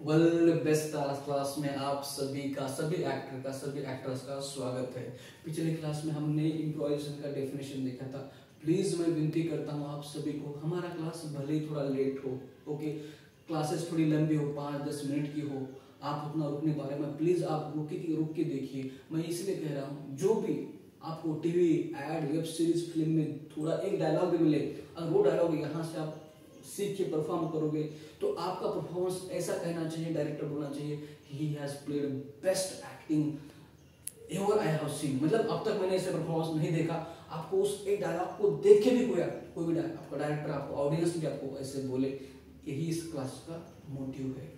World best class में आप सभी का, सभी एक्टर का, सभी एक्टर्स का स्वागत है। पिछले क्लास में हमने इम्प्रोवाइजेशन का डेफिनेशन देखा था। प्लीज मैं विनती करता हूँ आप सभी को, हमारा क्लास भले ही थोड़ा लेट हो, ओके, क्लासेस थोड़ी लंबी हो, 5-10 मिनट की हो, आप उतना रुकने बारे में प्लीज आप रुक के देखिए। मैं इसलिए कह रहा हूँ, जो भी आपको TV ad web series film में थोड़ा एक डायलॉग भी मिले, अगर वो डायलॉग यहाँ से आप सीख के परफॉर्म करोगे तो आपका परफॉर्मेंस ऐसा कहना चाहिए, डायरेक्टर बोलना चाहिए, he has played best acting ever I have seen. मतलब अब तक मैंने ऐसे परफॉर्मेंस नहीं देखा। आपको उस एक डायलॉग को देख के भी कोई भी आपका डायरेक्टर, आपको ऑडियंस भी आपको ऐसे बोले, यही इस क्लास का मोटिव है।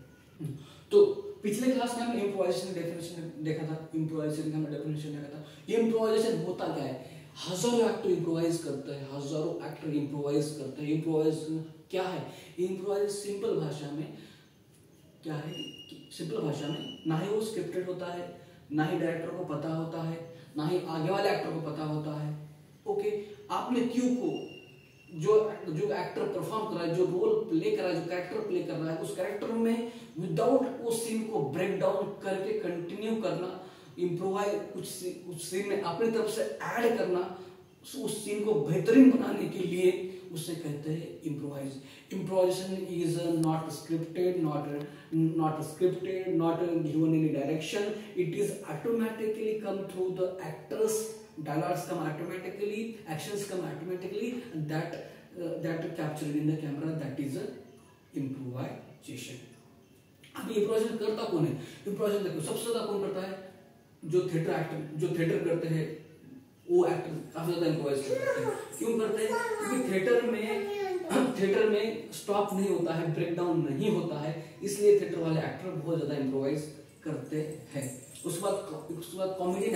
तो पिछले क्लास में हमने इम्प्रोवाइजेशन डेफिनेशन देखा था, इम्प्रोवाइजेशन का हमने डेफिनेशन देखा था। इम्प्रोवाइजेशन होता क्या है? हजारों एक्टर इम्प्रोवाइज करते हैं, हजारों एक्टर इम्प्रोवाइज करते हैं। इम्प्रोवाइजेशन क्या है? इम्प्रोवाइज सिंपल भाषा में क्या है? सिंपल भाषा में ना ही वो स्क्रिप्टेड होता है, ना ही डायरेक्टर को पता होता है, ना ही आगे वाले एक्टर को पता होता है। ओके, आपने क्यों को जो एक्टर परफॉर्म कर रहा है, जो रोल प्ले कर रहा है, जो कैरेक्टर प्ले कर रहा है, उस कैरेक्टर में विदाउट उस सीन को ब्रेक डाउन करके कंटिन्यू करना, इम्प्रोवाइज कुछ सीन में अपनी तरफ से ऐड करना, उस सीन को बेहतरीन बनाने के लिए उसे कहते हैं improvise. Improvisation is not scripted, not given any direction, it is automatically come through the actors, dialogues come automatically, actions come automatically, and that captured in the camera, that is a improvisation. अभी improvisation करता कौन है? Improvisation देखो सबसे ज्यादा कौन करता है? जो थिएटर एक्टर, जो थिएटर करते हैं, वो एक्टर काफी ज्यादा इम्प्रोवाइज करते हैं। क्यों करते हैं? क्योंकि थिएटर में स्टॉप नहीं होता है, ब्रेक डाउन नहीं होता है, इसलिए थिएटर वाले एक्टर बहुत ज्यादा इम्प्रोवाइज करते हैं। उसके बाद कॉमेडियन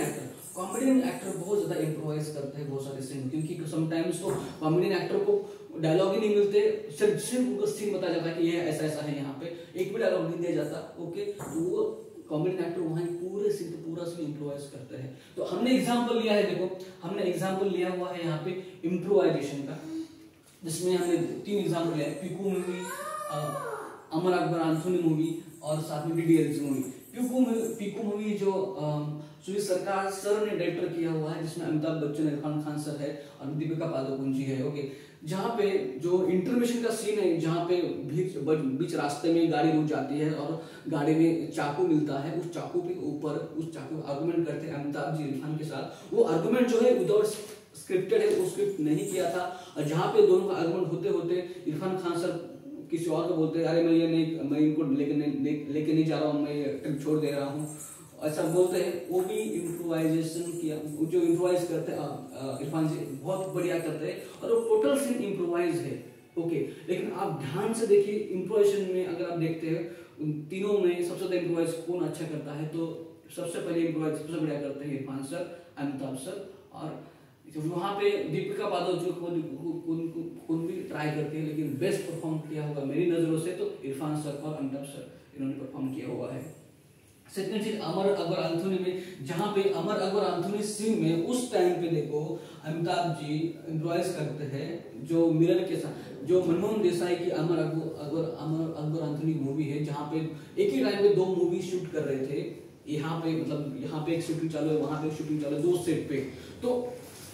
एक्टर बहुत ज्यादा इम्प्रोवाइज करते हैं बहुत सारे सीन, क्योंकि समटाइम्स तो कॉमेडियन एक्टर को डायलॉग ही नहीं मिलते, सिर्फ उनको सीन बताया जाता है कि ये ऐसा ऐसा है, यहाँ पे एक भी डायलॉग नहीं दिया जाता। ओके, तो वो कॉमेडियन एक्टर वहां पूरा सीन इम्प्रोवाइज करते हैं। तो हमने एग्जाम्पल लिया है, देखो हमने एग्जाम्पल लिया हुआ है यहाँ पे इम्प्रोवाइजेशन का, जिसमें हमने 3 एग्जाम्पल लिया है, पीकू मूवी, अमर अकबर आंथोनी मूवी और साथ में डीडीएलजे मूवी। पीकू मूवी जो सुनील सरकार सर ने डायरेक्टर किया हुआ है, जिसमें अमिताभ बच्चन, इरफान खान सर है और दीपिका पादुकोण जी है। ओके, जहाँ पे जो इंटरमिशन का सीन है, जहाँ पे बीच रास्ते में गाड़ी रुक जाती है और गाड़ी में चाकू मिलता है, उस चाकू के ऊपर उस चाकू आर्गुमेंट करते हैं अमिताभ जी इरफान के साथ। वो आर्गुमेंट जो है विदाउट स्क्रिप्टेड है, वो स्क्रिप्ट नहीं किया था, और जहाँ पे दोनों का आर्गुमेंट होते होते इरफान खान सर किसी और को बोलते हैं, अरे मैं इनको लेके नहीं जा रहा हूँ, मैं ट्रिप छोड़ दे रहा हूँ, ऐसा बोलते हैं। वो भी इम्प्रोवाइजेशन किया, जो इम्प्रोवाइज करते हैं इरफान जी बहुत बढ़िया करते हैं, और वो टोटल सीन इम्प्रोवाइज है। ओके, लेकिन आप ध्यान से देखिए, इम्प्रोवाइजेशन में अगर आप देखते हैं उन तीनों में सबसे ज्यादा इम्प्रोवाइज कौन अच्छा करता है, तो सबसे पहले इम्प्रोवाइज सबसे बढ़िया करते हैं इरफान सर, अमिताभ सर, और वहां पे दीपिका पादुकोण जो भी ट्राई करती है, लेकिन बेस्ट परफॉर्म किया होगा मेरी नजरों से तो इरफान सर और अमिताभ सर, इन्होंने परफॉर्म किया हुआ है। सेकंड चीज, अमर अकबर आंथोनी में, जहां पे अमर अकबर आंथोनी सीन में उस टाइम पे देखो अमिताभ जी इम्प्रोवाइज करते हैं, जो मिरर के साथ, जो मनमोहन देसाई की अमर अकबर आंथोनी मूवी है, जहां पे एक ही टाइम पे 2 मूवी शूट कर रहे थे। यहाँ पे एक शूटिंग चालू है, वहां पे एक शूटिंग चालू है, 2 सेट पे। तो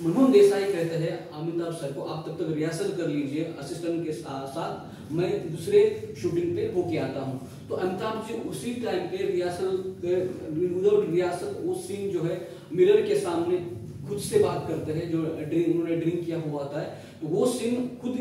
मनमोहन देसाई कहते हैं अमिताभ सर को, आप तब तक रिहर्सल कर लीजिए असिस्टेंट के साथ, मैं दूसरे शूटिंग पे होके आता हूँ। तो अमिताभ जी उसी टाइम पे विदाउट रिहर्सल वो सीन जो है मिरर के सामने खुद से बात करते हैं, जो उन्होंने ड्रिंक किया हुआ होता है, तो वो सीन खुद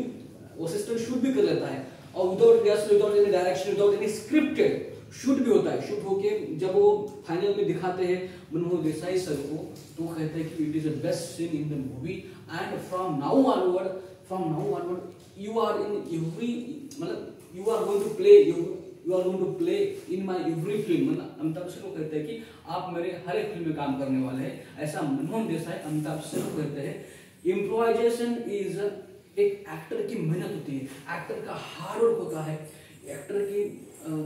असिस्टेंट शूट भी कर लेता है, और without rehearsal, without any direction, without any scripted shoot भी होता है। शूट होके जब वो फाइनल में दिखाते हैं मनमोहन देसाई सर को, तो वो कहते हैं कि it is the best scene in the movie, and from now onward you are in every, मतलब you are going to play in my every film. Amitabh sir को कहते हैं कि आप मेरे हर एक फिल्म में काम करने वाले हैं, ऐसा मनमोहन देसाई अमिताभ सर को कहते हैं। इम्प्रोवाइजेशन इज एक एक्टर की मेहनत होती है, एक्टर का हार्ड वर्क होता है, एक्टर की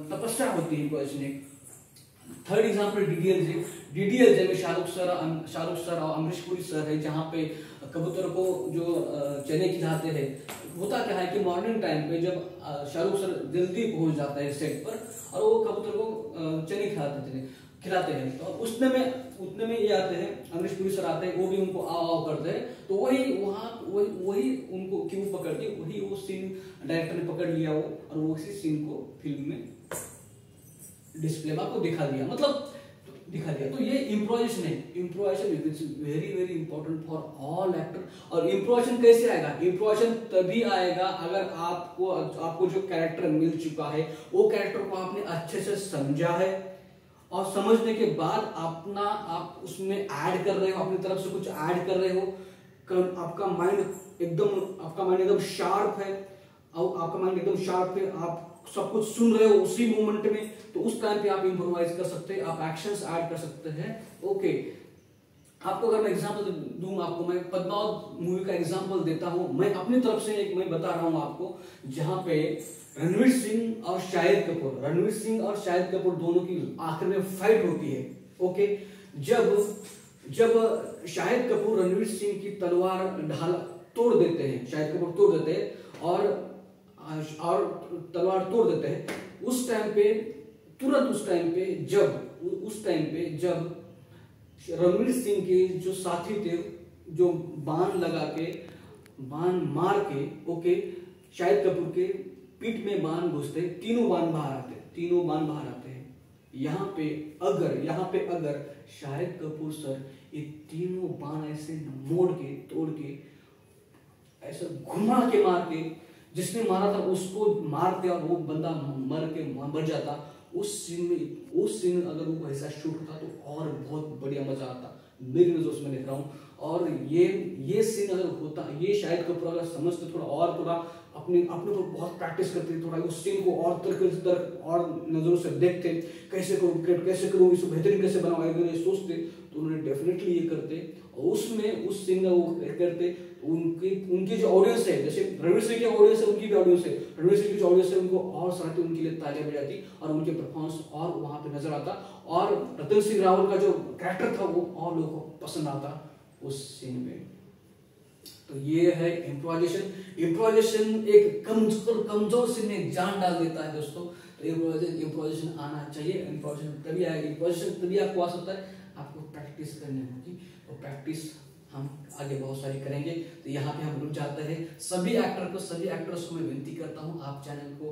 तपस्या होती है। इम्प्रोवाइजेशन थर्ड एग्जाम्पल डीडीएलजे में शाहरुख सर और अमरीश पुरी सर है, जहाँ पे कबूतर को जो चने खिलाते हैं। होता क्या है कि मॉर्निंग टाइम पे जब शाहरुख सर जल्दी पहुंच जाता है सेट पर और वो कबूतर को चने खिलाते हैं, तो उतने में ये आते हैं, अमरीश पुरी सर आते हैं, वो भी उनको आओ करते हैं। तो वही उनको क्यों पकड़ के वही वो सीन डायरेक्टर ने पकड़ लिया वो, और वो उसी सीन को फिल्म में डिस्प्ले में आपको दिखा दिया, मतलब दिखा दिया। तो ये इम्प्रोवाइजेशन है। Improvisation is very very important for all actor. और इम्प्रोवाइजेशन कैसे आएगा? इम्प्रोवाइजेशन तभी आएगा अगर आपको जो कैरेक्टर मिल चुका है वो कैरेक्टर को आपने अच्छे से समझा है, और समझने के बाद आप उसमें ऐड कर रहे हो, अपनी तरफ से कुछ ऐड कर रहे हो। आपका माइंड एकदम शार्प है, आप सब कुछ सुन रहे हो उसी मोमेंट में, तो उस टाइम पे आप इम्प्रोवाइज कर सकते हैं, आप एक्शंस ऐड कर सकते हैं। ओके, आपको अगर मैं एग्जांपल दूं, आपको मैं पद्मावत मूवी का एग्जांपल देता हूं। मैं अपनी तरफ से मैं बता रहा हूं आपको, जहां पे रणवीर सिंह और शाहिद कपूर दोनों की आखिर में फाइट होती है। ओके, जब शाहिद कपूर रणवीर सिंह की तलवार तोड़ देते हैं, शाहिद कपूर तोड़ देते हैं और तलवार तोड़ देते हैं, उस टाइम पे जब रणवीर सिंह के जो साथी थे, जो बाण मार के ओके शाहिद कपूर के पीठ में बाण घुसते, तीनों बाण बाहर आते हैं। यहाँ पे अगर शाहिद कपूर सर ये तीनों बाण ऐसे मोड़ के तोड़ के ऐसा घुमा के मार के, जिसने मारा था उसको मारते और वो बंदा मर जाता, उस सीन अगर वो ऐसा शूट होता तो और बहुत बढ़िया मजा आता। मेरी नजर में देख रहा हूँ। और ये सीन अगर होता, ये शाहिद कपूर अगर समझते, थोड़ा अपने ऊपर बहुत प्रैक्टिस करते, थोड़ा उस सीन को और नजरों से देखते, कैसे करूँ इसको बेहतरीन कैसे बनाऊं, सोचते, तो उन्होंने डेफिनेटली ये करते। और उसमें उस सीन वो करते, उनकी जो ऑडियंस है, जैसे रणवीर सिंह की ऑडियंस है, उनकी भी ऑडियंस है, रणवीर सिंह की जो ऑडियंस है उनको और सराहते, उनके लिए तालियां बजाती और उनके परफॉर्मेंस और वहां पे नजर आता, और रतन सिंह रावल का जो कैरेक्टर था वो और लोगों को पसंद आता उस सीन में। तो ये है इम्प्रोवाइजेशन एक कमजोर सीन में जान डाल देता है दोस्तों। तो इम्प्रोवाइजेशन आना चाहिए। इम्प्रोवाइजेशन तभी आपको आ सकता है, आपको प्रैक्टिस करनी होगी, और प्रैक्टिस हम आगे बहुत सारी करेंगे। तो यहाँ पे हम रुक जाते हैं। सभी एक्टर्स को मैं विनती करता हूँ, आप चैनल को,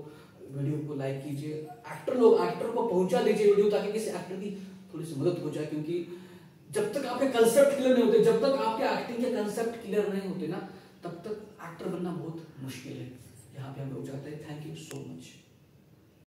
वीडियो को लाइक कीजिए, एक्टर को पहुंचा दीजिए वीडियो, ताकि किसी एक्टर की थोड़ी सी मदद हो जाए। क्योंकि जब तक आपके कंसेप्ट क्लियर नहीं होते, जब तक आपके एक्टिंग के कंसेप्ट क्लियर नहीं होते ना, तब तक एक्टर बनना बहुत मुश्किल है। यहाँ पे हम रुक जाते हैं। Thank you so much.